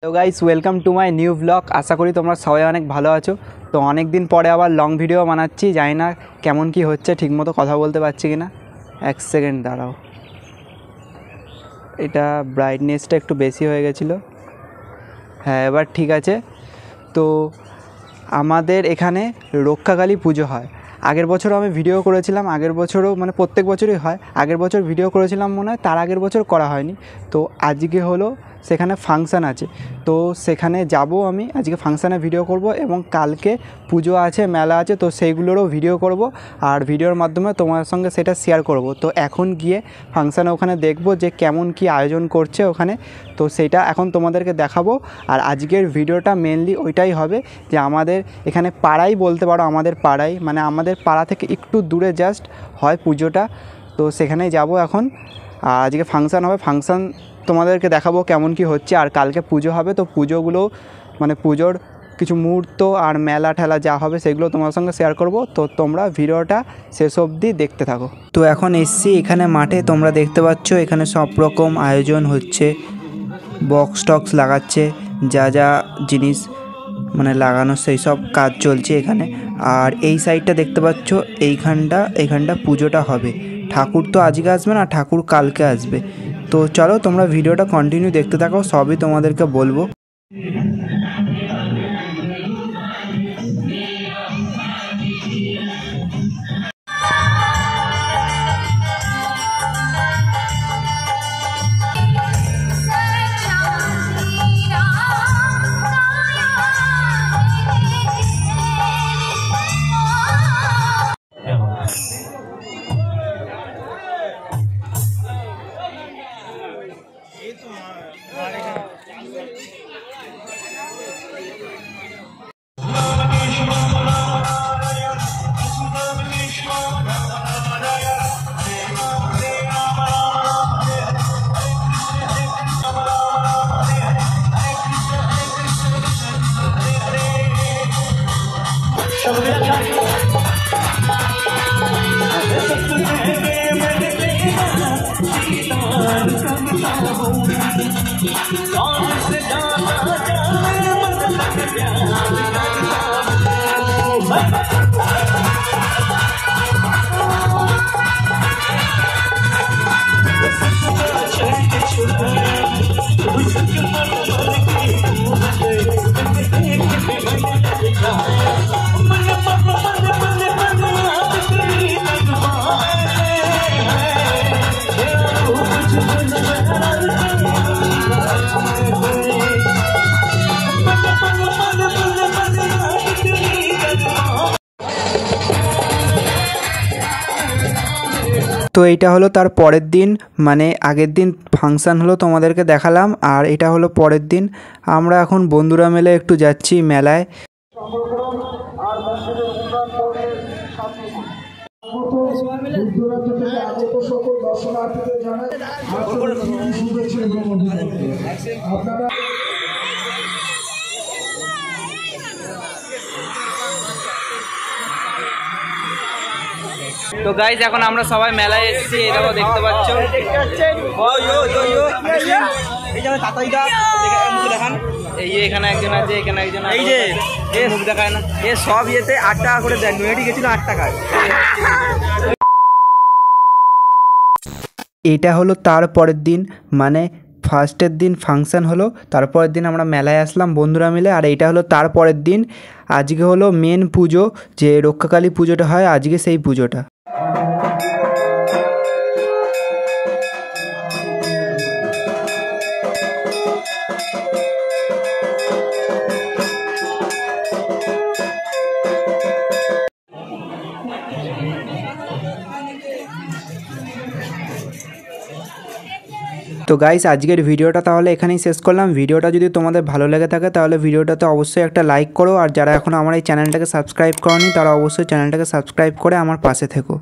তো guys welcome to my new blog. আশা করি তোমরা সবাই অনেক ভালো আছো। তো অনেক দিন পরে আবার লং ভিডিও বানাচ্ছি, জানি না কেমন কি হচ্ছে, ঠিকমতো কথা বলতে পারছি কি না। এক সেকেন্ড দাঁড়াও, এটা ব্রাইটনেসটা একটু বেশি হয়ে গেছিলো। হ্যাঁ এবার ঠিক আছে। তো আমাদের এখানে রক্ষাকালী পুজো হয়। আগের বছরও আমি ভিডিও করেছিলাম, আগের বছরও মানে প্রত্যেক বছরই হয়। আগের বছর ভিডিও করেছিলাম মনে হয়, তার আগের বছর করা হয়নি। তো আজকে হলো সেখানে ফাংশান আছে, তো সেখানে যাব আমি। আজকে ফাংশানে ভিডিও করব এবং কালকে পুজো আছে, মেলা আছে, তো সেইগুলোরও ভিডিও করব আর ভিডিওর মাধ্যমে তোমার সঙ্গে সেটা শেয়ার করব। তো এখন গিয়ে ফাংশানে ওখানে দেখব যে কেমন কি আয়োজন করছে ওখানে, তো সেটা এখন তোমাদেরকে দেখাবো। আর আজকের ভিডিওটা মেনলি ওইটাই হবে যে আমাদের এখানে পাড়াই বলতে পারো, আমাদের পাড়াই মানে আমাদের পাড়া থেকে একটু দূরে জাস্ট হয় পুজোটা, তো সেখানেই যাব এখন। আর আজকে ফাংশান হবে, ফাংশান তোমাদেরকে দেখাবো কেমন কি হচ্ছে। আর কালকে পুজো হবে, তো পুজোগুলো মানে পুজোর কিছু মুহূর্ত আর মেলা ঠেলা যা হবে সেগুলো তোমার সঙ্গে শেয়ার করব। তো তোমরা ভিডিওটা শেষ অবধি দেখতে থাকো। তো এখন এসছি এখানে মাঠে, তোমরা দেখতে পাচ্ছ এখানে সব রকম আয়োজন হচ্ছে, বক্স টক্স লাগাচ্ছে, যা যা জিনিস মানে লাগানো সেই সব কাজ চলছে এখানে। আর এই সাইডটা দেখতে পাচ্ছ, এইখানটা পুজোটা হবে। ঠাকুর তো আজকে আসবে না, ঠাকুর কালকে আসবে। তো চলো তোমরা ভিডিওটা কন্টিনিউ দেখতে থাকো, সবই তোমাদেরকে বলবো। তো এইটা হলো তার পরের দিন, মানে আগের দিন ফাংশান হলো তোমাদেরকে দেখালাম, আর এটা হলো পরের দিন। আমরা এখন বন্ধুরা মিলে একটু যাচ্ছি মেলায়। তো গাইজ এখন আমরা সবাই মেলায় এসেছি, এটাও দেখতে পাচ্ছ। এই যে এখানে একজন আছে, এখানে একজন, এই যে মুখ দেখায় না, এ সব ইয়েতে 8 টাকা করে দেয়। নৈহাটি গেছিল 8 টাকায়। এটা হলো তার পরের দিন, মানে ফার্স্টের দিন ফাংশান হলো, তারপরের দিন আমরা মেলায় আসলাম বন্ধুরা মিলে। আর এইটা হলো তার পরের দিন। আজকে হলো মেন পুজো, যে রক্ষাকালী পুজোটা হয় আজকে, সেই পুজোটা। তো গাইস আজকের ভিডিওটা তাহলে এখানেই শেষ করলাম। ভিডিওটা যদি তোমাদের ভালো লেগে থাকে তাহলে ভিডিওটাতে অবশ্যই একটা লাইক করো, আর যারা এখন আমার এই চ্যানেলটাকে সাবস্ক্রাইব করোনি তারা অবশ্যই চ্যানেলটাকে সাবস্ক্রাইব করে আমার পাশে থেকো।